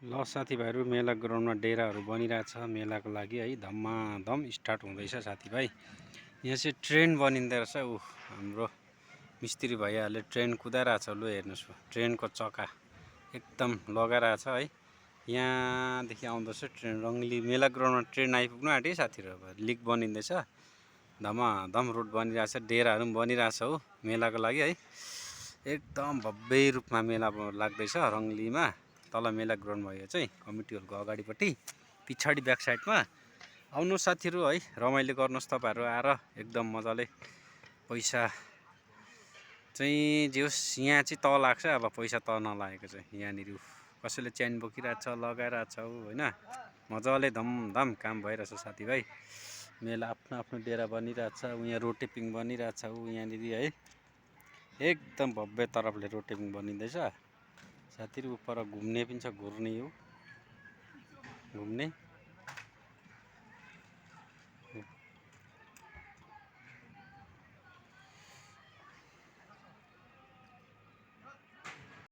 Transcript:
ल साथीभाइहरू मेला ग्राउन्डमा डेराहरू बनिरहेछ मेलाको लागि है। धम्माधम स्टार्ट हुँदैछ साथीभाइ। यहाँ चाहिँ ट्रेन बनिँदो रहेछ। हाम्रो मिस्त्री भैयाहरूले ट्रेन कुदाइरहेछ। लु हेर्नुहोस्, ट्रेनको चक्का एकदम लगाइरहेछ है। यहाँदेखि आउँदैछ ट्रेन। रङ्गली मेला ग्राउन्डमा ट्रेन आइपुग्नु आँट्यो साथीहरू। अब लिक बनिँदैछ, धमाधम रोड बनिरहेछ, डेराहरू पनि बनिरहेछ हो मेलाको लागि है। एकदम भव्य रूपमा मेला लाग्दैछ रङ्गलीमा। तल मेला ग्राउन्ड भयो चाहिँ कमिटी हलको अगाडिपट्टि पछाडि ब्याक साइडमा। आउनु साथीहरू है, रमाइलो गर्नुहोस् तपाईँहरू आएर एकदम मजाले। पैसा चाहिँ जे होस् यहाँ चाहिँ त लाग्छ। अब पैसा त नलागेको चाहिँ यहाँनिर कसैले चेन बोकिरहेको छ, लगाइरहेको छ होइन। मजाले धमधम काम भइरहेछ साथीभाइ। मेला आफ्नो आफ्नो डेरा बनिरहेछ। यहाँ रोटेपिङ बनिरहेछ यहाँनिर है। एकदम भव्य तरफले रोटेपिङ बनिँदैछ साथीहरू। उपर घुम्ने पनि छ, घुर्ने हो घुम्ने।